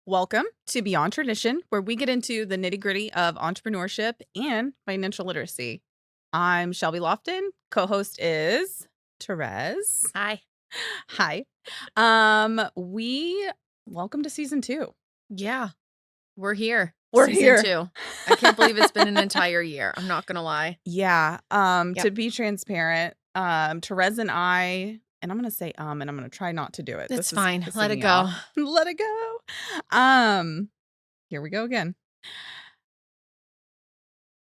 Welcome to Beyond Tradition, where we get into the nitty gritty of entrepreneurship and financial literacy. I'm Shelby Lofton. Co-host is Therese. Hi. Hi. We welcome to season 2. Yeah, we're here. We're Season here. 2. I can't believe it's been an entire year. I'm not gonna lie. Yeah. Yep. To be transparent, Therese and I, and I'm gonna say and I'm gonna try not to do it. It's This is fine. pissing Let it me go. off. Let it go. Here we go again.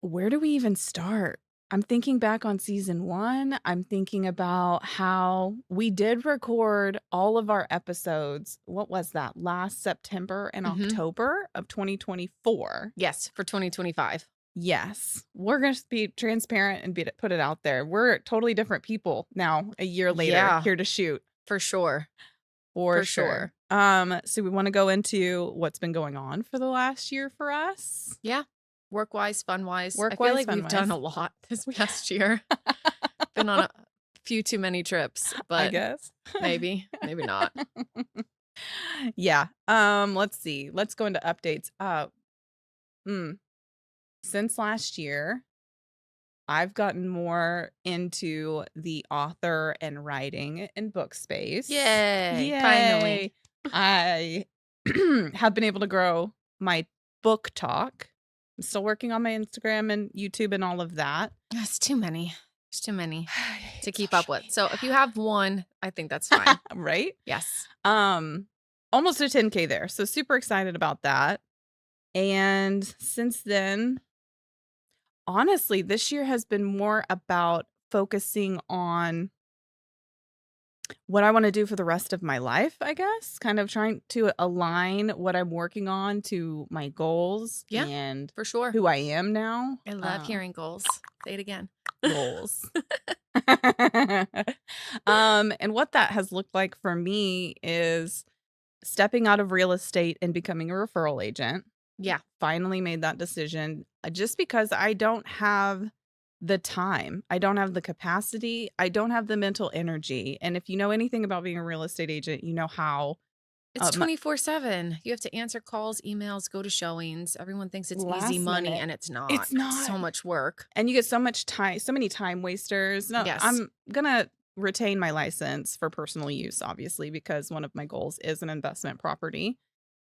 Where do we even start? I'm thinking back on season 1. I'm thinking about how we did record all of our episodes. What was that? Last September and October of 2024. Yes, for 2025. Yes. We're going to be transparent and put it out there. We're totally different people now, a year later, here to shoot. For sure. For sure. So we want to go into what's been going on for the last year for us. Yeah. Work-wise, fun-wise. I Work-wise, feel like we've fun-wise. done a lot this past year. Been on a few too many trips, I but guess. maybe not. Yeah. Let's see. Let's go into updates. Since last year, I've gotten more into the author and writing and book space. Yay. Finally. I have been able to grow my book talk. I'm still working on my Instagram and YouTube and all of that. It's too many. There's too many to keep up with. So if you have one, I think that's fine. Right? Yes. Almost a 10K there. So super excited about that. And since then, honestly, this year has been more about focusing on what I want to do for the rest of my life, I guess. Kind of trying to align what I'm working on to my goals and for sure. who I am now. I love hearing goals. Say it again. Goals. And what that has looked like for me is stepping out of real estate and becoming a referral agent. Yeah. Finally made that decision just because I don't have the time. I don't have the capacity. I don't have the mental energy. And if you know anything about being a real estate agent, you know how it's 24/7. You have to answer calls, emails, go to showings. Everyone thinks it's easy money, and it's not. It's not. It's so much work. And you get so much time, so many time wasters. No, Yes. I'm going to retain my license for personal use, obviously, because one of my goals is an investment property.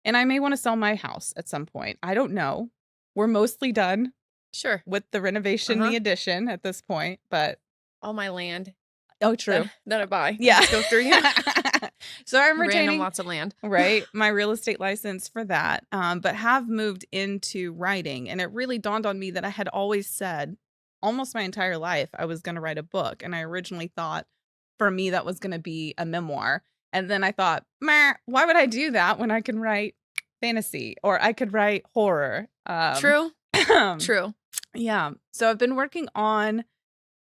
And I may want to sell my house at some point. I don't know. We're mostly done. Sure. With the renovation, the addition at this point, but all my land. Oh, true. That I buy. Yeah. Let's go through you. So I'm retaining random lots of land. Right. My real estate license for that. But have moved into writing. And it really dawned on me that I had always said almost my entire life I was going to write a book. And I originally thought for me that was going to be a memoir. And then I thought, why would I do that when I can write fantasy or I could write horror? True. True. Yeah. So I've been working on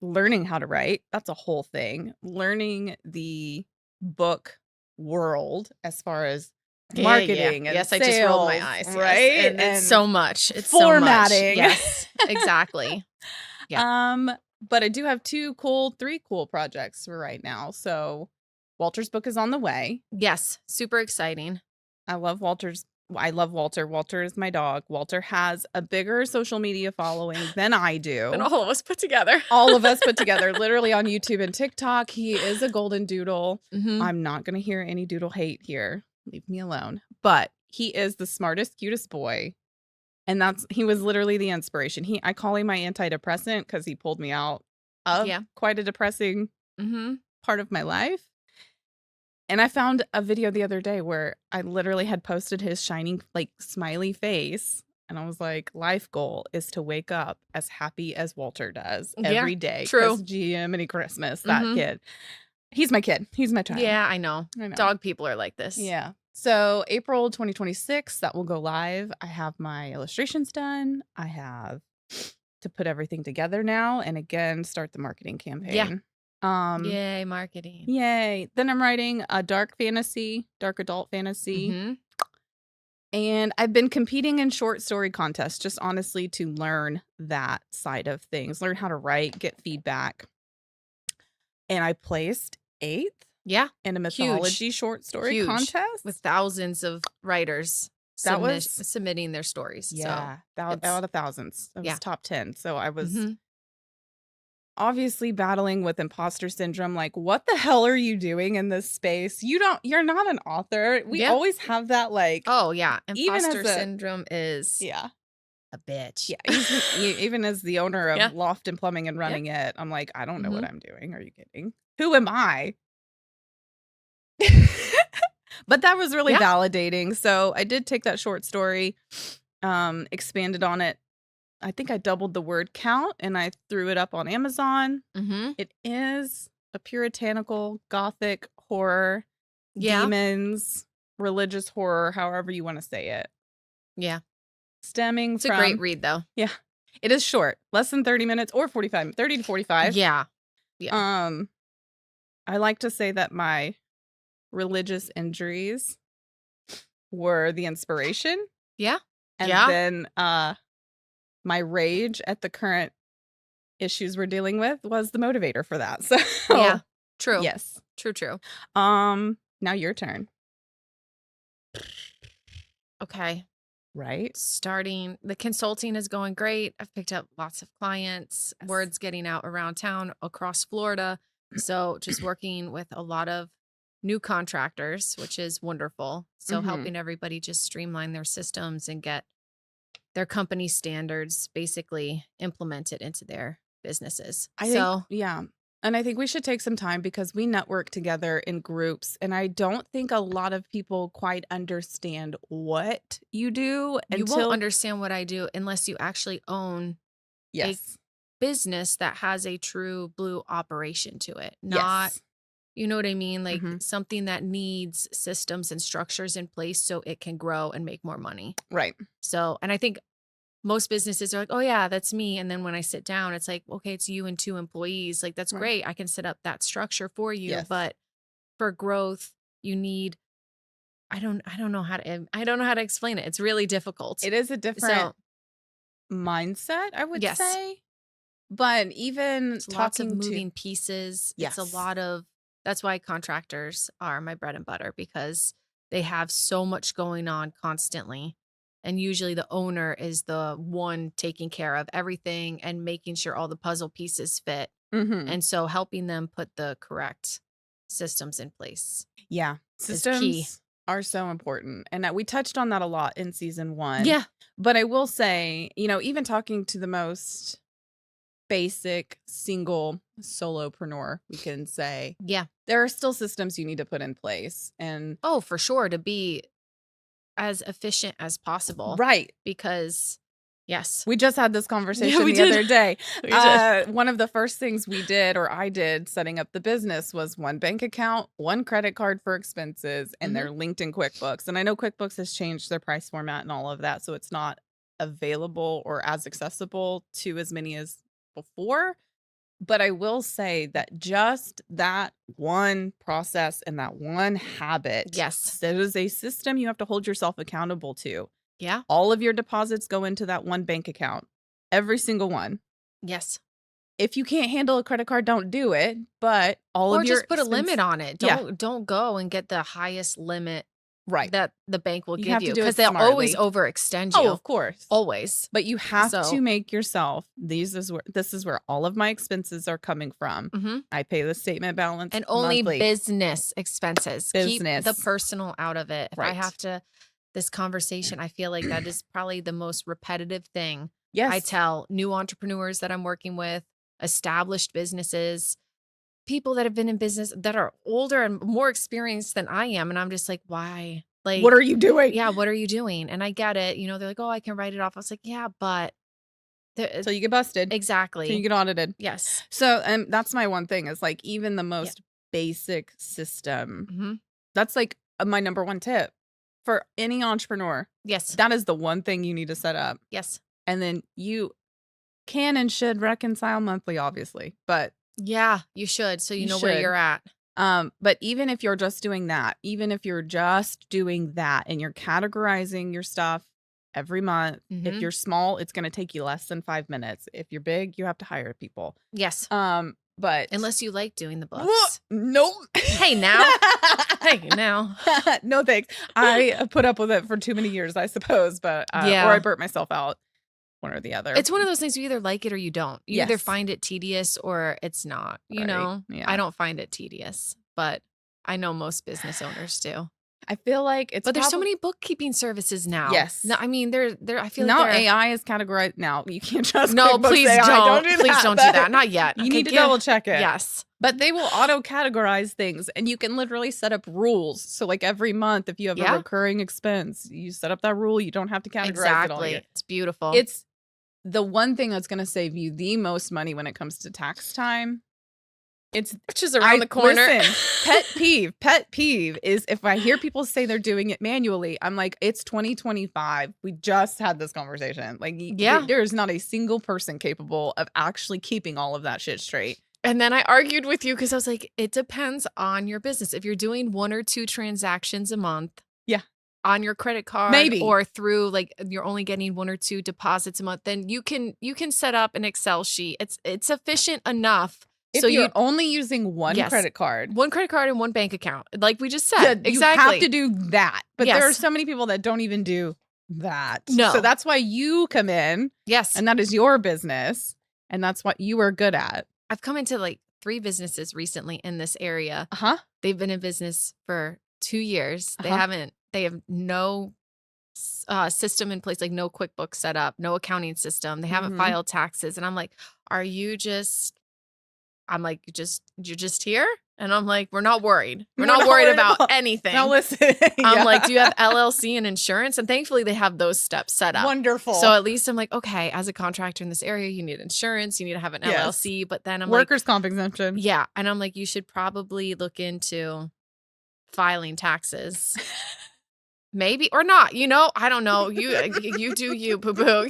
learning how to write. That's a whole thing. Learning the book world as far as marketing and yes, sales, I just rolled my eyes. Right. Yes. And it's so much. It's formatting. So much. Yes, exactly. Yeah. But I do have 3 cool projects for right now. So Walter's book is on the way. Yes. Super exciting. I love Walter. Walter is my dog. Walter has a bigger social media following than I do. And all of us put together. All of us put together, literally on YouTube and TikTok. He is a golden doodle. I'm not going to hear any doodle hate here. Leave me alone. But he is the smartest, cutest boy. And he was literally the inspiration. I call him my antidepressant because he pulled me out of quite a depressing part of my life. And I found a video the other day where I literally had posted his shining, smiley face. And I was like, life goal is to wake up as happy as Walter does every day. True. GM Christmas, that kid. He's my kid. He's my child. Yeah, I know. Dog people are like this. Yeah. So April 2026, that will go live. I have my illustrations done. I have to put everything together now. And again, start the marketing campaign. Yeah. Yay, marketing. Yay. Then I'm writing a dark adult fantasy. And I've been competing in short story contests, just honestly to learn that side of things, learn how to write, get feedback. And I placed 8th Yeah. in a mythology short story contest with thousands of writers. submitting their stories. Yeah, So out of thousands. It was top 10. So I was mm-hmm. obviously battling with imposter syndrome. Like, what the hell are you doing in this space? You're not an author. We always have that, like, oh yeah, even imposter as a syndrome is yeah. a bitch. Yeah, even as the owner of Yeah. Loft and Plumbing and running Yep. it, I'm like, I don't know Mm-hmm. what I'm doing. Are you kidding? Who am I? But that was really validating. So I did take that short story, expanded on it. I think I doubled the word count and I threw it up on Amazon. Mm-hmm. It is a puritanical gothic horror, Yeah. demons, religious horror, however you want to say it. Yeah. Stemming It's from a great read though. Yeah. It is short, less than 30 minutes or 30 to 45. Yeah. Yeah. I like to say that my religious injuries were the inspiration. Yeah. And then my rage at the current issues we're dealing with was the motivator for that. So yeah. True. Yes. True. Now your turn. Okay. Right. The consulting is going great. I've picked up lots of clients. Yes. Word's getting out around town across Florida. So just working with a lot of new contractors, which is wonderful. So helping everybody just streamline their systems and get their company standards basically implemented into their businesses. Yeah. And I think we should take some time because we network together in groups. And I don't think a lot of people quite understand what you do. You won't understand what I do unless you actually own a business that has a true blue operation to it. Not, you know what I mean? Like something that needs systems and structures in place so it can grow and make more money. Right. So, and I think most businesses are like, oh yeah, that's me. And then when I sit down, it's like, okay, it's you and 2 employees. Like, that's great. I can set up that structure for you. Yes. But for growth, you need, I don't know how to explain it. It's really difficult. It is a different mindset, I would say. But even lots of moving pieces. Yes. It's a lot of, that's why contractors are my bread and butter, because they have so much going on constantly. And usually the owner is the one taking care of everything and making sure all the puzzle pieces fit. And so helping them put the correct systems in place. Yeah. Systems are so important. And we touched on that a lot in season 1. Yeah. But I will say, even talking to the most basic single solopreneur, we can say, there are still systems you need to put in place. And oh, for sure, to be as efficient as possible. Right. Because yes. We just had this conversation the other day. One of the first things we did, or I did, setting up the business was 1 bank account, 1 credit card for expenses, and they're linked in QuickBooks. And I know QuickBooks has changed their price format and all of that, so it's not available or as accessible to as many as before. But I will say that just that one process and that one habit, that is a system you have to hold yourself accountable to. Yeah. All of your deposits go into that 1 bank account. Every single one. Yes. If you can't handle a credit card, don't do it. But all of your just put a limit on it. Don't go and get the highest limit that the bank will give you, because they'll always overextend you. Oh, of course. Always. But you have to make yourself, this is where all of my expenses are coming from. I pay the statement balance and only monthly. Business expenses. Keep the personal out of it. If I have to, this conversation, I feel like that is probably the most repetitive thing I tell new entrepreneurs that I'm working with, established businesses, people that have been in business that are older and more experienced than I am. And I'm just like, why? Like, what are you doing? Yeah, what are you doing? And I get it. They're like, oh, I can write it off. I was like, yeah, but so you get busted. Exactly. So you get audited. Yes. So that's my one thing is like even the most basic system. That's like my number 1 tip for any entrepreneur. Yes. That is the one thing you need to set up. Yes. And then you can and should reconcile monthly, obviously. But yeah, you should. So you know where you're at. But even if you're just doing that, and you're categorizing your stuff every month, if you're small, it's going to take you less than 5 minutes. If you're big, you have to hire people. Yes. But unless you like doing the books. Nope. Hey now. Hey now. No thanks. I put up with it for too many years, I suppose. But or I burnt myself out. One or the other. It's one of those things you either like it or you don't. You either find it tedious or it's not. You know? Yeah. I don't find it tedious, but I know most business owners do. I feel like it's. But there's so many bookkeeping services now. Yes. No, I mean, I feel now like AI is categorized. Now you can't trust. No, please AI. don't. Please don't do that. Not yet. You need to double check it. Yes. But they will auto categorize things, and you can literally set up rules. So, like every month, if you have a recurring expense, you set up that rule. You don't have to categorize it all year. It's beautiful. It's the one thing that's going to save you the most money when it comes to tax time. Which is around the corner. Listen, pet peeve is if I hear people say they're doing it manually, I'm like, it's 2025. We just had this conversation. Like, there is not a single person capable of actually keeping all of that shit straight. And then I argued with you because I was like, it depends on your business. If you're doing 1 or 2 transactions a month. Yeah. On your credit card, maybe, or through like you're only getting 1 or 2 deposits a month, then you can set up an Excel sheet. It's efficient enough. If you're only using one credit card. 1 credit card and 1 bank account. Like we just said. Exactly. You have to do that. But there are so many people that don't even do that. No. So that's why you come in. Yes. And that is your business. And that's what you are good at. I've come into like 3 businesses recently in this area. They've been in business for 2 years. They have no system in place, like no QuickBooks set up, no accounting system. They haven't filed taxes. And I'm like, you're just here? And I'm like, we're not worried. We're not worried about anything. Now listen. I'm like, do you have LLC and insurance? And thankfully they have those steps set up. Wonderful. So at least I'm like, okay, as a contractor in this area, you need insurance, you need to have an LLC. But then I'm workers' comp exemption. Yeah. And I'm like, you should probably look into filing taxes. Maybe or not, I don't know. You do you, boo-boo.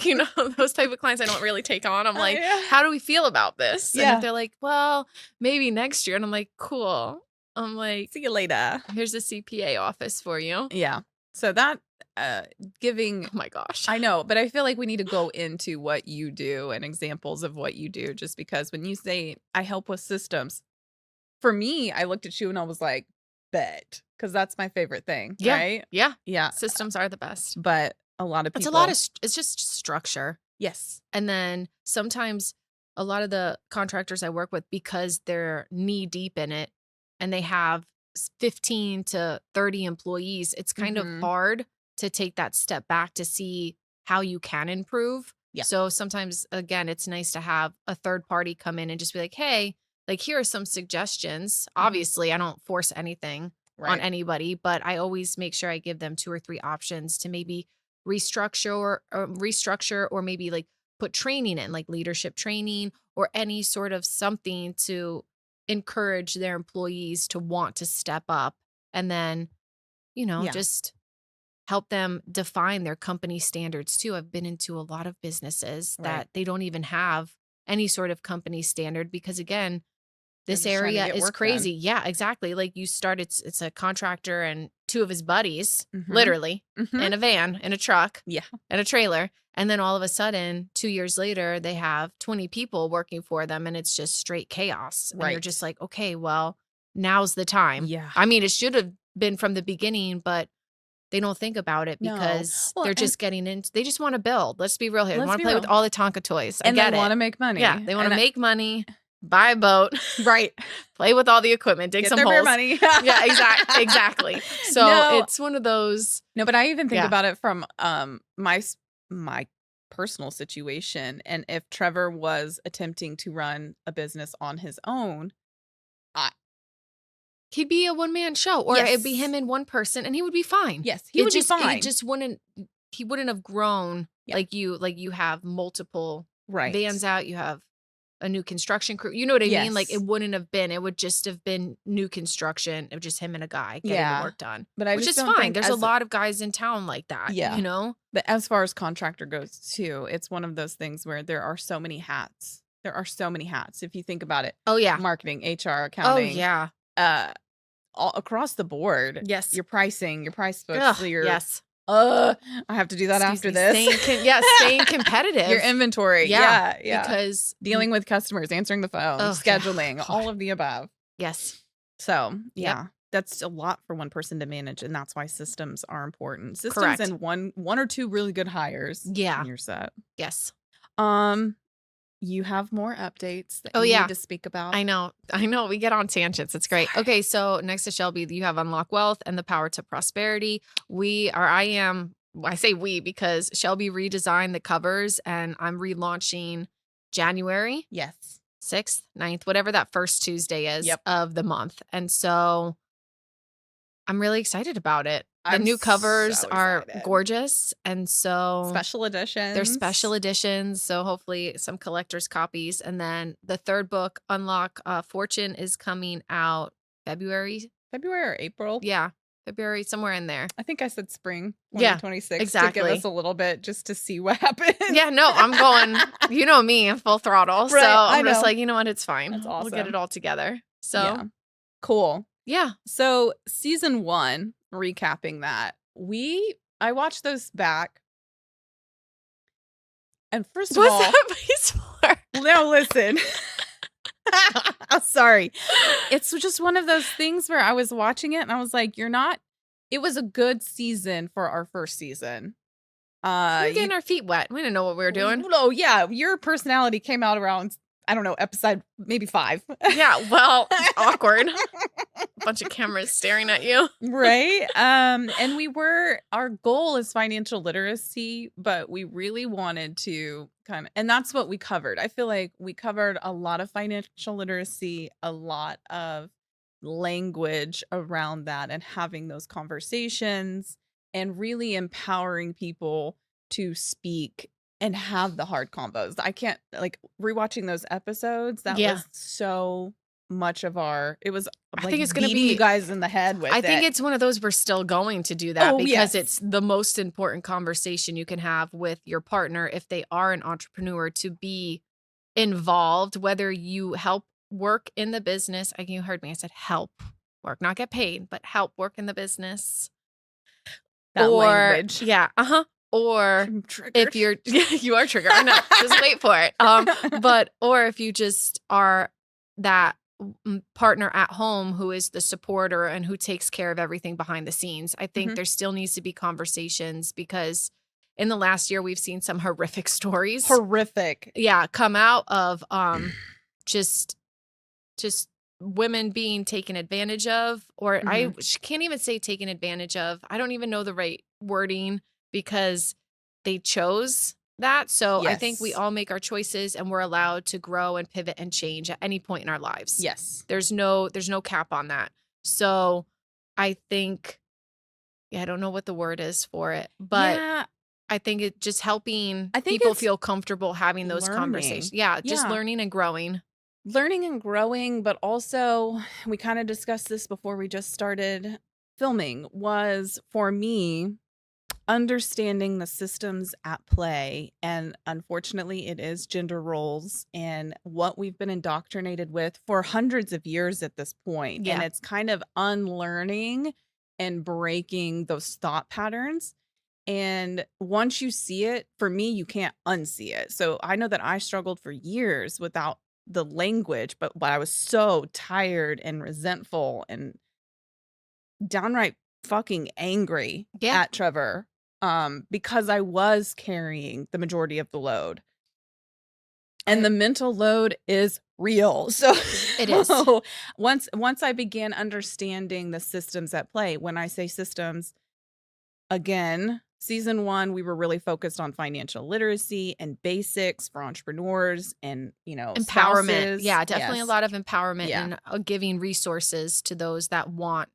Those type of clients I don't really take on. I'm like, how do we feel about this? And if they're like, well, maybe next year. And I'm like, cool. I'm like, see you later. Here's the CPA office for you. Yeah. So that giving. Oh my gosh. I know, but I feel like we need to go into what you do and examples of what you do, just because when you say I help with systems, for me, I looked at you and I was like, bet. Because that's my favorite thing, right? Yeah. Yeah. Systems are the best. But a lot of people. It's just structure. Yes. And then sometimes a lot of the contractors I work with, because they're knee deep in it and they have 15 to 30 employees, it's kind of hard to take that step back to see how you can improve. Yeah. So sometimes, again, it's nice to have a third party come in and just be like, hey, like, here are some suggestions. Obviously, I don't force anything on anybody, but I always make sure I give them 2 or 3 options to maybe restructure or maybe like put training in, like leadership training or any sort of something to encourage their employees to want to step up, and then, just help them define their company standards too. I've been into a lot of businesses that they don't even have any sort of company standard because, again, this area is crazy. Done. Yeah, exactly. Like you start, it's a contractor and 2 of his buddies, literally, in a van, in a truck, and a trailer. And then all of a sudden, 2 years later, they have 20 people working for them and it's just straight chaos. And you're just like, okay, well, now's the time. Yeah. I mean, it should have been from the beginning, but they don't think about it because they're just getting into, they just want to build. Let's be real here. They want to play with all the Tonka toys. And they want to make money. Yeah, they want to make money. Buy a boat, play with all the equipment, dig some holes. Beer money. Yeah, exactly. So it's one of those. No, but I even think about it from my personal situation. And if Trevor was attempting to run a business on his own, he'd be a one-man show, or it'd be him and one person, and he would be fine. Yes, he would be fine. He just wouldn't. He wouldn't have grown like you. Like you have multiple vans out. You have a new construction crew. You know what I mean? Like it wouldn't have been. It would just have been new construction. It was just him and a guy getting the work done. But which is fine. There's a lot of guys in town like that. Yeah. But as far as contractor goes too, it's one of those things where there are so many hats. There are so many hats. If you think about it. Oh yeah. Marketing, HR, accounting. Oh yeah. All across the board. Yes. Your pricing, your price books, I have to do that after this. Staying competitive. Your inventory. Yeah. Because dealing with customers, answering the phone, scheduling, all of the above. Yes. So, yeah. That's a lot for one person to manage, and that's why systems are important. Systems Correct. and one or two really good hires. Yeah. And you're set. Yes. You have more updates that you need to speak about. I know. We get on tangents. It's great. Sorry. Okay, so next to Shelby, you have Unlock Wealth and the Power to Prosperity. I say we because Shelby redesigned the covers, and I'm relaunching January. Yes. 6th, 9th, whatever that first Tuesday is of the month. And so I'm really excited about it. The new covers are gorgeous. And so special editions. They're special editions. So hopefully some collector's copies. And then the third book, Unlock Fortune, is coming out February or April. Yeah. February, somewhere in there. I think I said spring 2026. Exactly. To give us a little bit just to see what happens. Yeah, no, I'm going, you know me, I'm full throttle. Right, so I'm just like, you know what? It's fine. That's awesome. We'll get it all together. So cool. Yeah. So season 1, recapping that, I watched those back. And first of all, what's that place for? No, listen. Sorry. It's just one of those things where I was watching it and I was like, it was a good season for our first season. We're getting our feet wet. We didn't know what we were doing. No, yeah. Your personality came out around, I don't know, episode maybe 5. Yeah, well, awkward. A bunch of cameras staring at you. Right. And our goal is financial literacy, but we really wanted to and that's what we covered. I feel like we covered a lot of financial literacy, a lot of language around that, and having those conversations and really empowering people to speak and have the hard combos. I can't, rewatching those episodes, that was so much of it was like, I think it's going to be you guys in the head with I think it's one of those we're still going to do that because it's the most important conversation you can have with your partner if they are an entrepreneur, to be involved, whether you help work in the business. You heard me. I said help work, not get paid, but help work in the business. That language. Yeah. Or if you're, you are triggered. I know, just wait for it. Or if you just are that partner at home who is the supporter and who takes care of everything behind the scenes, I think there still needs to be conversations, because in the last year we've seen some horrific stories. Come out of just women being taken advantage of, or I can't even say taken advantage of. I don't even know the right wording, because they chose that. So I think we all make our choices, and we're allowed to grow and pivot and change at any point in our lives. Yes. There's no cap on that. So I think, I don't know what the word is for it, but I think it just helping people feel comfortable having those conversations. Just learning and growing. But also, we kind of discussed this before we just started filming, was for me understanding the systems at play. And unfortunately, it is gender roles and what we've been indoctrinated with for hundreds of years at this point. And it's kind of unlearning and breaking those thought patterns. And once you see it, for me, you can't unsee it. So I know that I struggled for years without the language, but I was so tired and resentful and downright fucking angry at Trevor, because I was carrying the majority of the load. And the mental load is real. So it is. Once I began understanding the systems at play, when I say systems, again, season 1, we were really focused on financial literacy and basics for entrepreneurs and, empowerment. Spouses. Yeah, definitely a lot of empowerment and giving resources to those that want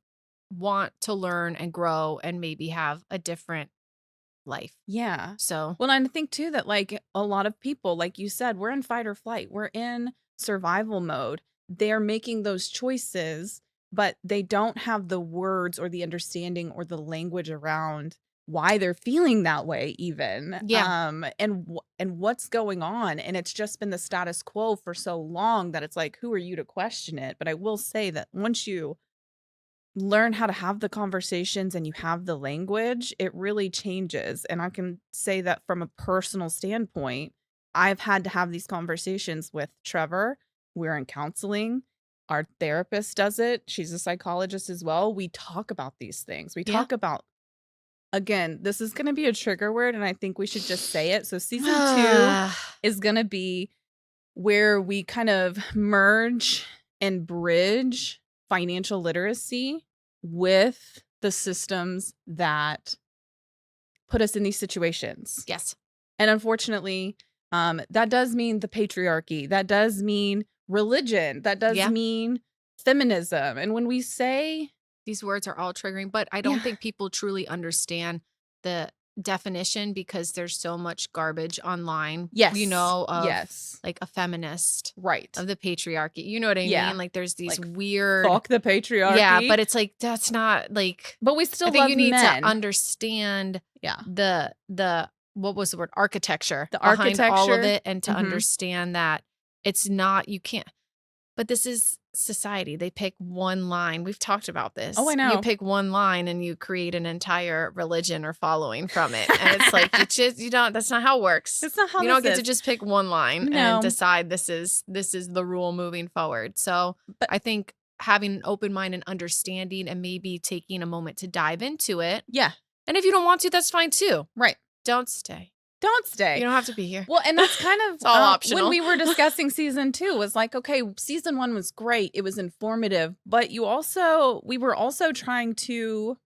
to learn and grow and maybe have a different life. Yeah. So, well, and I think too that a lot of people, like you said, we're in fight or flight. We're in survival mode. They're making those choices, but they don't have the words or the understanding or the language around why they're feeling that way even. And what's going on. And it's just been the status quo for so long that it's like, who are you to question it? But I will say that once you learn how to have the conversations and you have the language, it really changes. And I can say that from a personal standpoint, I've had to have these conversations with Trevor. We're in counseling. Our therapist does it. She's a psychologist as well. We talk about these things. We talk about, again, this is going to be a trigger word, and I think we should just say it. So season 2 is going to be where we kind of merge and bridge financial literacy with the systems that put us in these situations. Yes. And unfortunately, that does mean the patriarchy. That does mean religion. That does mean feminism. And when we say these words are all triggering, but I don't think people truly understand the definition because there's so much garbage online. Yes. You know, of like a feminist. Right. Of the patriarchy. You know what I mean? Like there's these like, weird. Fuck the patriarchy. Yeah, but it's like, that's not like. But we still I think love you need men. to understand the what was the word? Architecture. The behind architecture. all of it, and to understand that it's not, you can't. But this is society. They pick one line. We've talked about this. Oh, I know. You pick one line and you create an entire religion or following from it. And it's like, you don't, that's not how it works. It's not how you don't get to just pick one line No. and decide this is the rule moving forward. So I think having an open mind and understanding and maybe taking a moment to dive into it. Yeah. And if you don't want to, that's fine too. Right. Don't stay. Don't stay. You don't have to be here. Well, and that's kind of it's all optional. When we were discussing season 2, was like, okay, season 1 was great. It was informative, but we were also trying to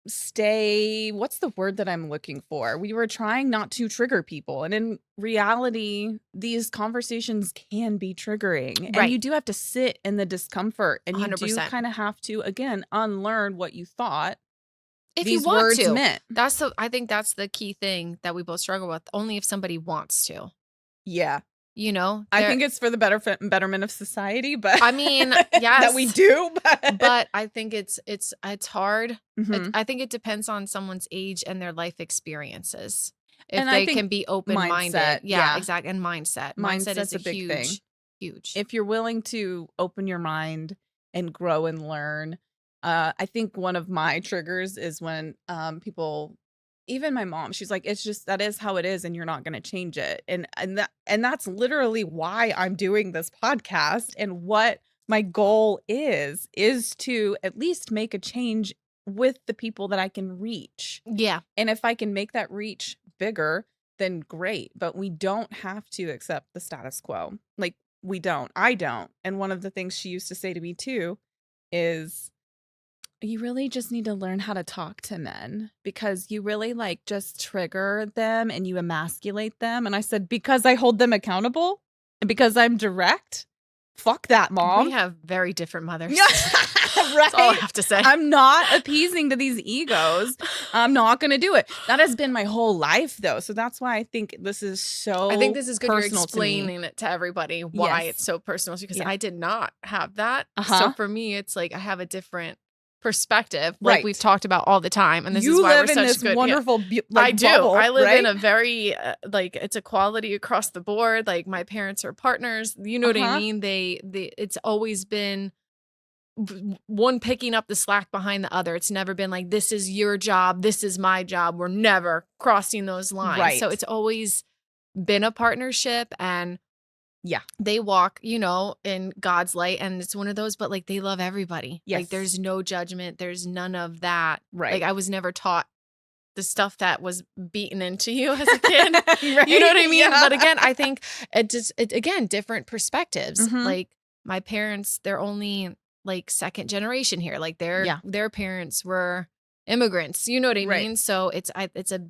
stay, what's the word that I'm looking for? We were trying not to trigger people. And in reality, these conversations can be triggering. And you do have to sit in the discomfort. And 100%. You do kind of have to, again, unlearn what you thought. If you want to, I think that's the key thing that we both struggle with. Only if somebody wants to. Yeah. You know, I think it's for the betterment of society, but I mean, yes, that we do, but I think it's hard. I think it depends on someone's age and their life experiences. If they can be open-minded. Yeah, exactly. And mindset. Mindset is a big thing. Huge. If you're willing to open your mind and grow and learn. I think one of my triggers is when people, even my mom, she's like, it's just, that is how it is and you're not going to change it. And that's literally why I'm doing this podcast, and what my goal is to at least make a change with the people that I can reach. Yeah. And if I can make that reach bigger, then great. But we don't have to accept the status quo. Like, I don't. And one of the things she used to say to me too is, you really just need to learn how to talk to men, because you really like just trigger them and you emasculate them. And I said, because I hold them accountable and because I'm direct. Fuck that, Mom. We have very different mothers. Right? That's all I have to say. I'm not appeasing to these egos. I'm not going to do it. That has been my whole life, though. So that's why I think this is so. I think this is good. You're explaining it to everybody why it's so personal, because I did not have that. So for me, it's like I have a different perspective, like we've talked about all the time, and this is why we're such this good. Wonderful, I do. Bubble, I live in a very like, it's equality across the board. Like, my parents are partners. You know what I mean? They it's always been one picking up the slack behind the other. It's never been like, this is your job, this is my job. We're never crossing those lines. So it's always been a partnership, and they walk, in God's light, and it's one of those, but like, they love everybody. Like, there's no judgment. There's none of that. Like, I was never taught the stuff that was beaten into you as a kid. You know what I mean? Yeah. But again, I think again, different perspectives. Like, my parents, they're only like second generation here. Like, their parents were immigrants. You know what I mean? So it's a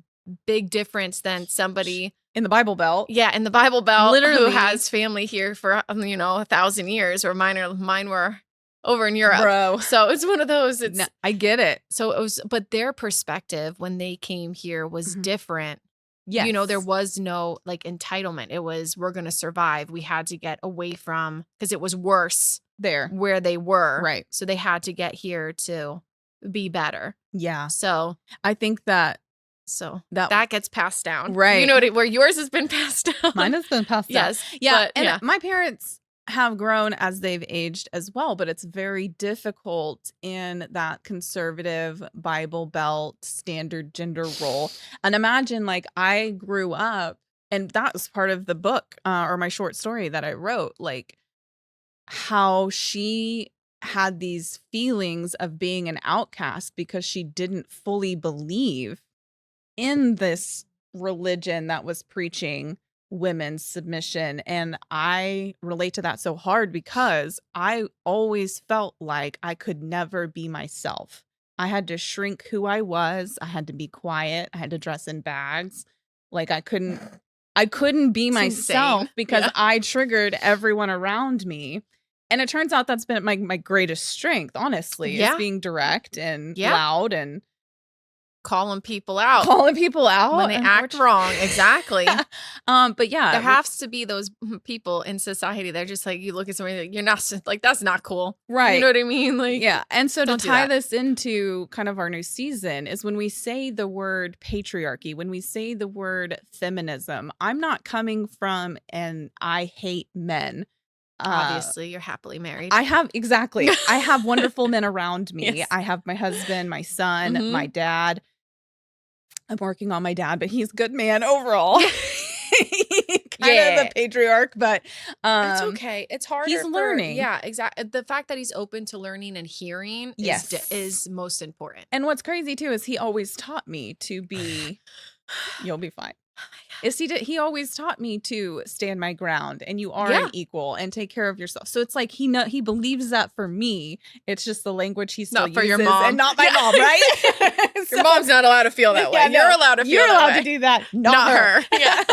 big difference than somebody in the Bible Belt. Yeah, in the Bible Belt, literally, who has family here for 1,000 years, or mine were over in Europe. Bro. So it's one of those. I get it. So it was, but their perspective when they came here was different. Yeah, there was no like entitlement. It was, we're gonna survive. We had to get away from, because it was worse there where they were. Right. So they had to get here to be better. Yeah. So I think that. So that gets passed down. Right. You know where yours has been passed down. Mine has been passed down. Yes. Yeah. And my parents, have grown as they've aged as well, but it's very difficult in that conservative Bible Belt standard gender role. And imagine, like, I grew up, and that was part of the book or my short story that I wrote, like how she had these feelings of being an outcast because she didn't fully believe in this religion that was preaching women's submission. And I relate to that so hard because I always felt like I could never be myself. I had to shrink who I was. I had to be quiet. I had to dress in bags. Like I couldn't be myself because I triggered everyone around me. And it turns out that's been my greatest strength, honestly, is being direct and loud and calling people out when they act wrong. Exactly. But yeah, there has to be those people in society. They're just like, you look at somebody like, you're not like, that's not cool. Right. You know what I mean? Like, yeah. And so to tie this into kind of our new season is when we say the word patriarchy, when we say the word feminism, I'm not coming from an I hate men. Obviously, you're happily married. I have wonderful men around me. Yes. I have my husband, my son, my dad. I'm working on my dad, but he's a good man overall. Kind of the patriarch, but it's okay. It's harder. He's learning. Yeah, exactly. The fact that he's open to learning and hearing is most important. And what's crazy too is he always taught me to be, you'll be fine. He always taught me to stand my ground and you are an equal and take care of yourself. So it's like he believes that for me. It's just the language he still uses for your mom. And not my mom, right? Your mom's not allowed to feel that way. You're allowed to feel You're that allowed way. to do that. Not her. Yeah.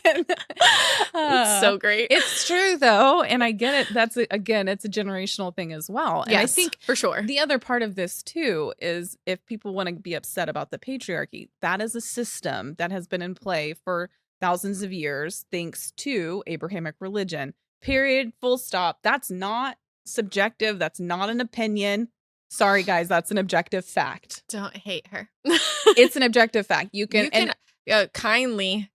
It's so great. It's true though, and I get it. That's again, it's a generational thing as well. And I think for sure the other part of this too is if people want to be upset about the patriarchy, that is a system that has been in play for thousands of years thanks to Abrahamic religion. Period. Full stop. That's not subjective. That's not an opinion. Sorry, guys, that's an objective fact. Don't hate her. It's an objective fact. You can kindly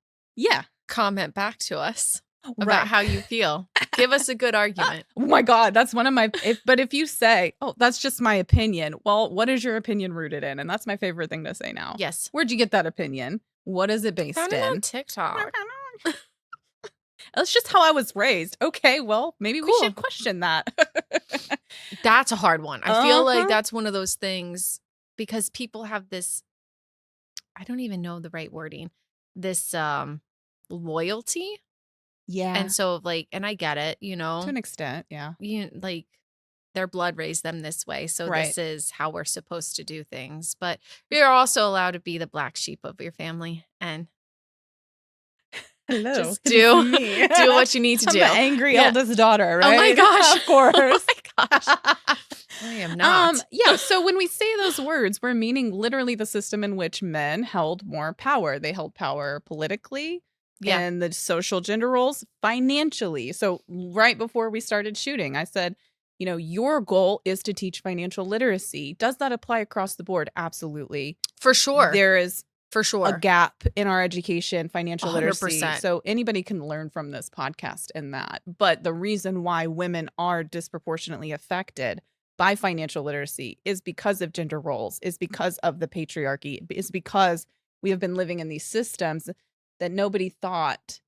comment back to us about how you feel. Give us a good argument. Oh my God, that's one of my, but if you say, oh, that's just my opinion. Well, what is your opinion rooted in? And that's my favorite thing to say now. Yes. Where'd you get that opinion? What is it based in? On TikTok. That's just how I was raised. Okay, well, maybe we should question that. That's a hard one. I feel like that's one of those things because people have this, I don't even know the right wording, this loyalty. Yeah. And so like, and I get it, you know. To an extent, yeah. Like their blood raised them this way. So this is how we're supposed to do things. But you're also allowed to be the black sheep of your family and just do what you need to do. I'm the angry eldest daughter, right? Oh my gosh. Of course. Oh my gosh. I am not. So when we say those words, we're meaning literally the system in which men held more power. They held power politically and the social gender roles, financially. So right before we started shooting, I said, you know, your goal is to teach financial literacy. Does that apply across the board? Absolutely. For sure. There is for sure a gap in our education, financial 100%. literacy. So anybody can learn from this podcast and that. But the reason why women are disproportionately affected by financial literacy is because of gender roles, is because of the patriarchy, is because we have been living in these systems that nobody thought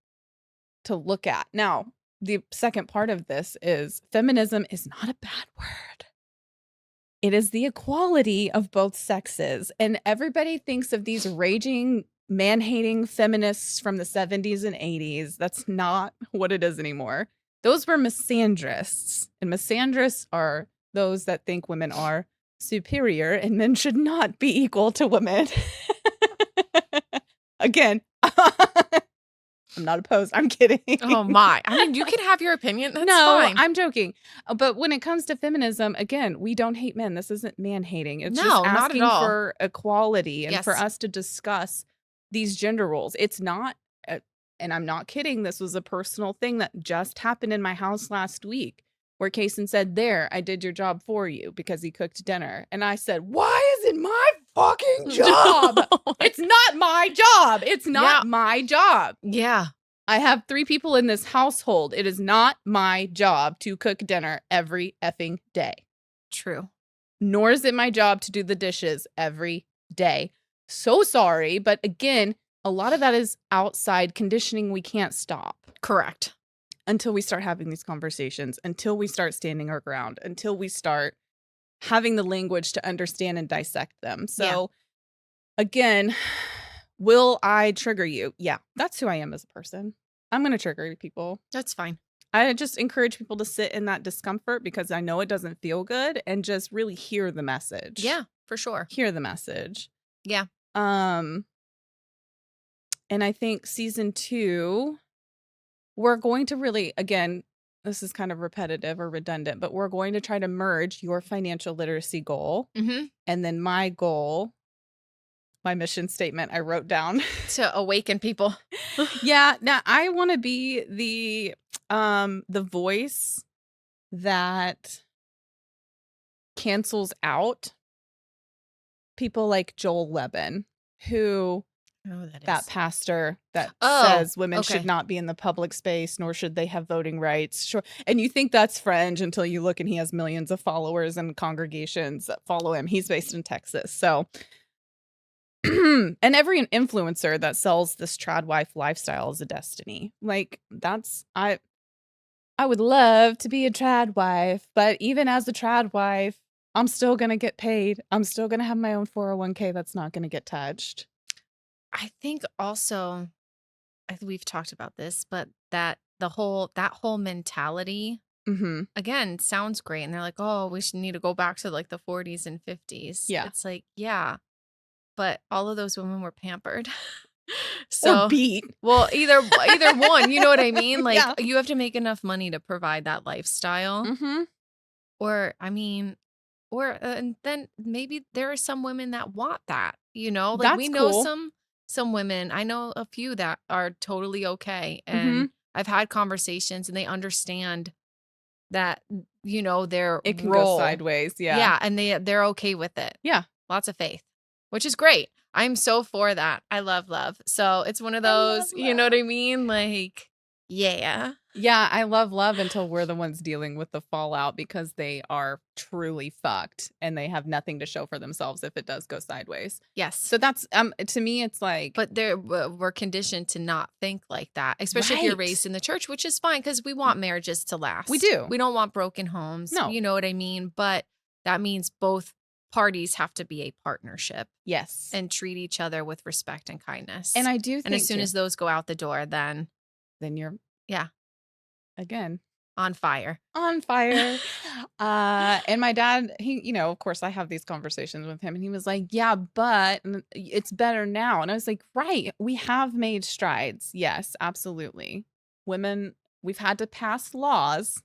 to look at. Now, the second part of this is feminism is not a bad word. It is the equality of both sexes. And everybody thinks of these raging, man-hating feminists from the 70s and 80s. That's not what it is anymore. Those were misandrists. And misandrists are those that think women are superior and men should not be equal to women. Again, I'm not opposed. I'm kidding. Oh my. I mean, you can have your opinion. That's fine. I'm joking. But when it comes to feminism, again, we don't hate men. This isn't man hating. It's just not asking at all. for equality and for us to discuss these gender roles. It's not, and I'm not kidding, this was a personal thing that just happened in my house last week where Kaysen said, there, I did your job for you because he cooked dinner. And I said, why is it my fucking job? It's not my job. It's not my job. Yeah. I have 3 people in this household. It is not my job to cook dinner every effing day. True. Nor is it my job to do the dishes every day. So sorry, but again, a lot of that is outside conditioning we can't stop. Correct. Until we start having these conversations, until we start standing our ground, until we start having the language to understand and dissect them. So again, will I trigger you? Yeah, that's who I am as a person. I'm going to trigger people. That's fine. I just encourage people to sit in that discomfort because I know it doesn't feel good and just really hear the message. Yeah, for sure. Hear the message. Yeah. And I think season 2, we're going to really, again, this is kind of repetitive or redundant, but we're going to try to merge your financial literacy goal and then my goal, my mission statement I wrote down. To awaken people. Yeah. Now I want to be the voice that cancels out people like Joel Leben, who that pastor that says women should not be in the public space, nor should they have voting rights. Sure. And you think that's fringe until you look and he has millions of followers and congregations that follow him. He's based in Texas. So, and every influencer that sells this trad wife lifestyle is a destiny. Like I would love to be a trad wife, but even as a trad wife, I'm still going to get paid. I'm still going to have my own 401k that's not going to get touched. I think also, we've talked about this, but that whole mentality, again, sounds great. And they're like, oh, we should need to go back to like the 40s and 50s. Yeah. It's like, yeah, but all of those women were pampered. Or beat. Well, either one, you know what I mean? Like you have to make enough money to provide that lifestyle. Or, I mean, and then maybe there are some women that want that, like that's we know cool. some women, I know a few that are totally okay. And I've had conversations and they understand that, their it can role go sideways. Yeah. Yeah. And they're okay with it. Yeah. Lots of faith, which is great. I'm so for that. I love love. So it's one of those, you know what I mean? Like, yeah. Yeah, I love love until we're the ones dealing with the fallout because they are truly fucked and they have nothing to show for themselves if it does go sideways. Yes. So that's to me it's like, but we're conditioned to not think like that, especially if you're raised in the church, which is fine because we want marriages to last. We do. We don't want broken homes. No. You know what I mean? But that means both parties have to be a partnership. Yes. And treat each other with respect and kindness. And I do think, and as soon as those go out the door, then you're again on fire. And my dad, he, of course I have these conversations with him and he was like, yeah, but it's better now. And I was like, right, we have made strides. Yes, absolutely. Women, we've had to pass laws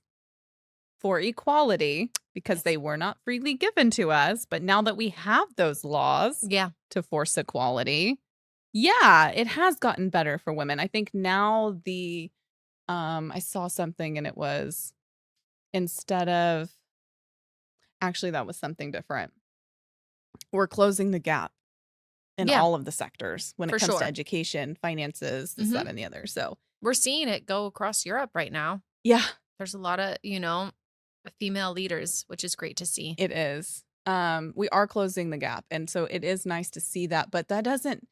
for equality because they were not freely given to us. But now that we have those laws to force equality, it has gotten better for women. I think now I saw something and it was instead of actually that was something different. We're closing the gap in all of the sectors when it comes to education, finances, this, that, and the other. So we're seeing it go across Europe right now. Yeah. There's a lot of, female leaders, which is great to see. It is. We are closing the gap. And so it is nice to see that. But that doesn't,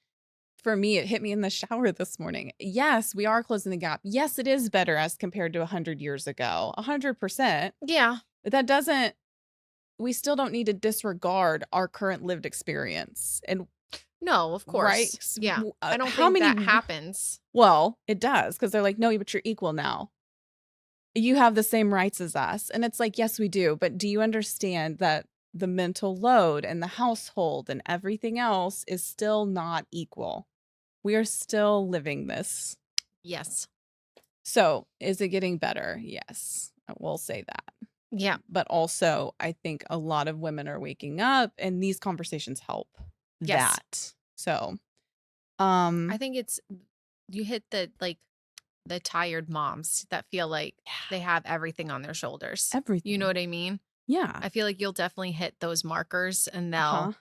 for me, it hit me in the shower this morning. Yes, we are closing the gap. Yes, it is better as compared to 100 years ago. 100%. Yeah. But that doesn't, we still don't need to disregard our current lived experience. And no, of course. Right? Yeah. I don't think that happens. Well, it does because they're like, no, but you're equal now. You have the same rights as us. And it's like, yes, we do. But do you understand that the mental load and the household and everything else is still not equal? We are still living this. Yes. So is it getting better? Yes, I will say that. Yeah. But also, I think a lot of women are waking up and these conversations help that. So I think you hit the tired moms that feel like they have everything on their shoulders. Everything. You know what I mean? Yeah. I feel like you'll definitely hit those markers and they'll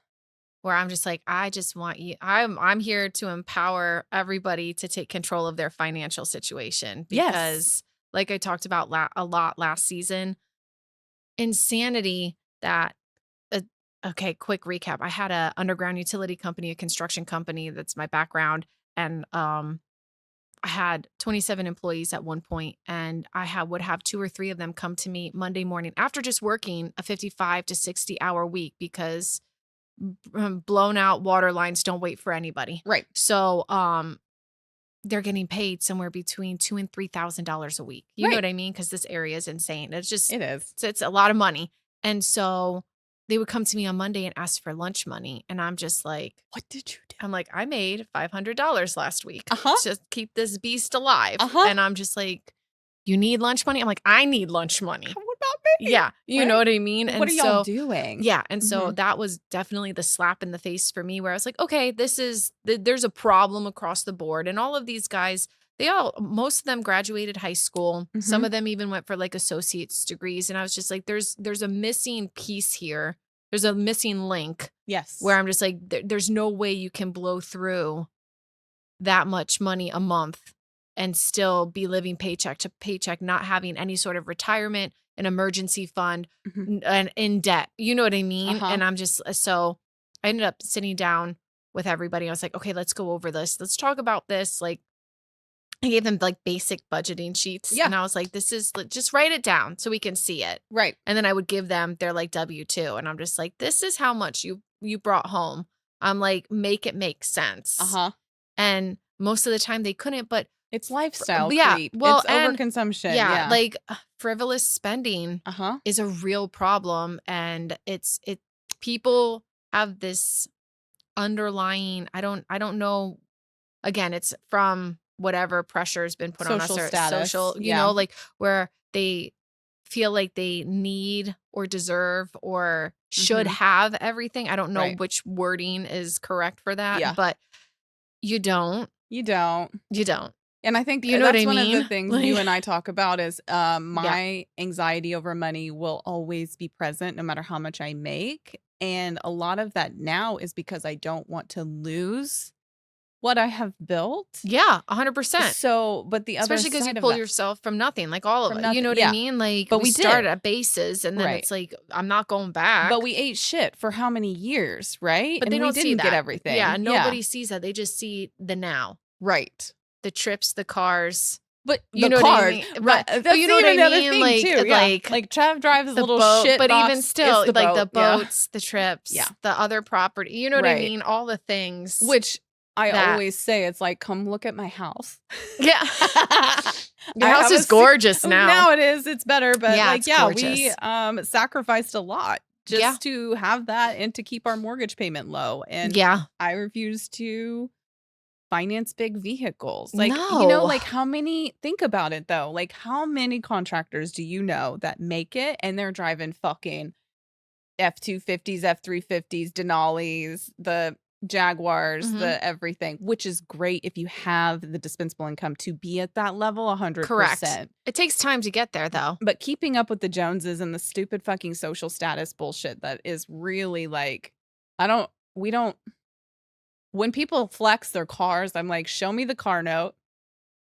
where I'm just like, I just want you. I'm here to empower everybody to take control of their financial situation because, like I talked about a lot last season, insanity that. Okay, quick recap. I had a underground utility company, a construction company. That's my background, and I had 27 employees at one point, and I would have 2 or 3 of them come to me Monday morning after just working a 55 to 60 hour week because blown out water lines don't wait for anybody. Right. So, they're getting paid somewhere between $2,000 and $3,000 a week. You know what I mean? Because this area is insane. It is. It's a lot of money, and so they would come to me on Monday and ask for lunch money, and I'm just like, "What did you do?" I'm like, I made $500 last week to keep this beast alive, and I'm just like, you need lunch money? I'm like, I need lunch money. What about me? Yeah, you know what I mean? And what are y'all doing? Yeah, and so that was definitely the slap in the face for me where I was like, okay, there's a problem across the board. And all of these guys, most of them graduated high school. Some of them even went for like associate's degrees. And I was just like, there's a missing piece here. There's a missing link. Yes. Where I'm just like, there's no way you can blow through that much money a month and still be living paycheck to paycheck, not having any sort of retirement, an emergency fund, and in debt. You know what I mean? And I'm just, so I ended up sitting down with everybody. I was like, okay, let's go over this. Let's talk about this. Like, I gave them like basic budgeting sheets. Yeah. And I was like, just write it down so we can see it. Right. And then I would give them their like W-2. And I'm just like, this is how much you brought home. I'm like, make it make sense. And most of the time they couldn't, but it's lifestyle creep. Well, it's overconsumption. Yeah, like frivolous spending is a real problem, and people have this underlying. I don't know. Again, it's from whatever pressure has been put on us, or social, you know, like where they feel like they need or deserve or should have everything. I don't know which wording is correct for that, but you don't. And I think that's one of the things you and I talk about is my anxiety over money will always be present no matter how much I make. And a lot of that now is because I don't want to lose what I have built. Yeah, 100%. So, but the other especially because you pull yourself from nothing, like all of it. You know what I mean? Like, but we started at bases, and then it's like, I'm not going back. But we ate shit for how many years, right? But they don't see that. Get everything. Yeah, nobody sees that. They just see the now. Right. The trips, the cars. But you know what I mean? Right. That's you know what I mean? Like, too. Like Trav drives a little boat, shit but box. Even still, like the boats, the trips, the other property. You know what I mean? All the things. Which I always say, it's like, come look at my house. Yeah. Your house is gorgeous now. Now it is. It's better. But we sacrificed a lot just to have that and to keep our mortgage payment low. And I refuse to finance big vehicles. Like, you know, like think about it though. Like, how many contractors do you know that make it and they're driving fucking F-250s, F-350s, Denali's, the Jaguars, the everything, which is great if you have the dispensable income to be at that level 100%. Correct. It takes time to get there though. But keeping up with the Joneses and the stupid fucking social status bullshit that is really like, when people flex their cars, I'm like, show me the car note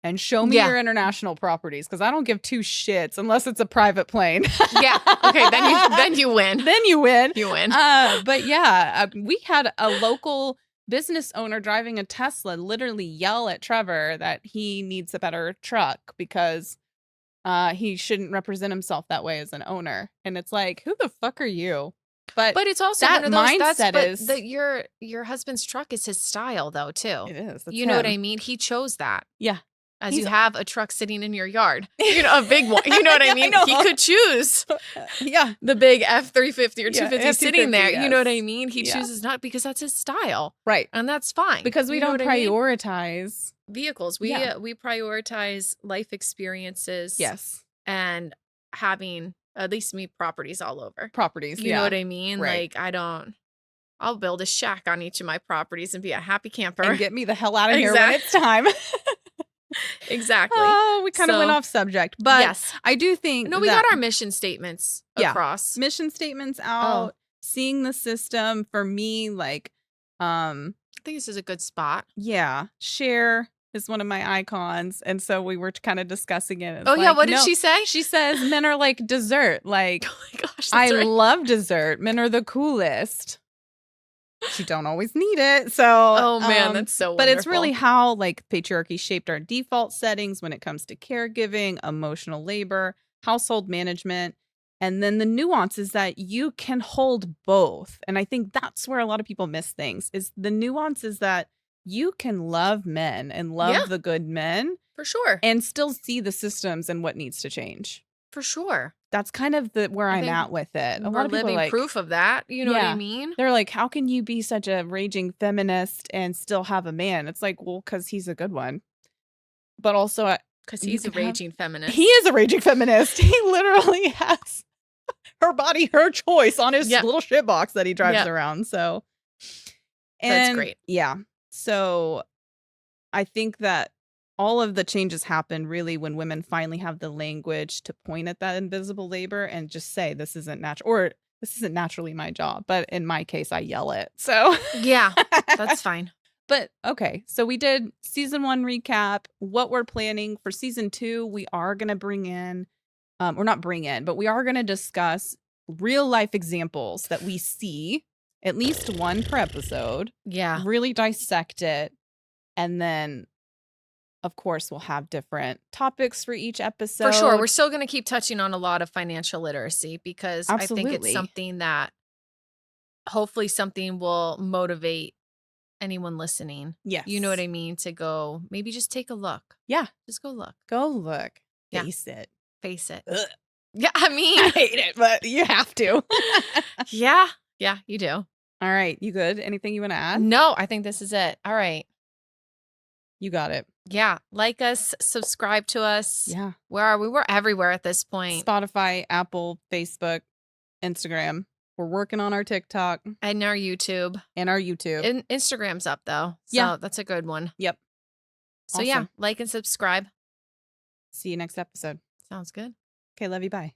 and show me your international properties, because I don't give 2 shits unless it's a private plane. Yeah. Okay. Then you win. Then you win. You win. But we had a local business owner driving a Tesla literally yell at Trevor that he needs a better truck because he shouldn't represent himself that way as an owner. And it's like, who the fuck are you? But it's also that one of those, mindset your husband's truck is his style though too. It is. You know what I mean? He chose that. Yeah. As you have a truck sitting in your yard, you know, a big one. You know what I mean? He could choose. The big F-350 or 250 sitting there. Yes. You know what I mean? He chooses not because that's his style. Right. And that's fine. Because we don't prioritize vehicles. We prioritize life experiences. Yes. And having, at least me, properties all over. Properties. You know what I mean? Right. Like, I'll build a shack on each of my properties and be a happy camper. And get me the hell out of here when it's time. Exactly. Oh, we kind of went off subject. But yes. I do think we got our mission statements across. Mission statements out. Seeing the system for me, like, I think this is a good spot. Yeah. Cher is one of my icons. And so we were kind of discussing it. It's yeah. What did she say? She says men are like dessert. Like, oh my gosh, I love dessert. Men are the coolest. She don't always need it. So, oh man, that's so wonderful. But it's really how like patriarchy shaped our default settings when it comes to caregiving, emotional labor, household management, and then the nuances that you can hold both. And I think that's where a lot of people miss things, is the nuances that you can love men and love the good men. For sure. And still see the systems and what needs to change. For sure. That's kind of where I'm at with it. A lot of people living proof of that. You know what I mean? They're like, how can you be such a raging feminist and still have a man? It's like, well, because he's a good one. But also, because he's a raging feminist. He is a raging feminist. He literally has her body, her choice on his little shit box that he drives around. So, that's great. Yeah. So I think that all of the changes happen really when women finally have the language to point at that invisible labor and just say, this isn't natural, or this isn't naturally my job. But in my case, I yell it. So yeah, that's fine. But okay, so we did season 1 recap. What we're planning for season 2, we are going to bring in, or not bring in, but we are going to discuss real life examples that we see, at least one per episode. Yeah. Really dissect it. And then, of course, we'll have different topics for each episode. For sure. We're still going to keep touching on a lot of financial literacy because I think it's something that hopefully something will motivate anyone listening. Yes. You know what I mean? To go, maybe just take a look. Yeah. Just go look. Go look. Face it. Face it. Ugh. Yeah, I mean. I hate it, but you have to. Yeah. Yeah, you do. All right. You good? Anything you want to add? No, I think this is it. All right. You got it. Yeah. Like us, subscribe to us. Yeah. Where are we? We're everywhere at this point. Spotify, Apple, Facebook, Instagram. We're working on our TikTok. And our YouTube. And Instagram's up, though. So that's a good one. Yep. So yeah, like and subscribe. See you next episode. Sounds good. Okay, love you. Bye.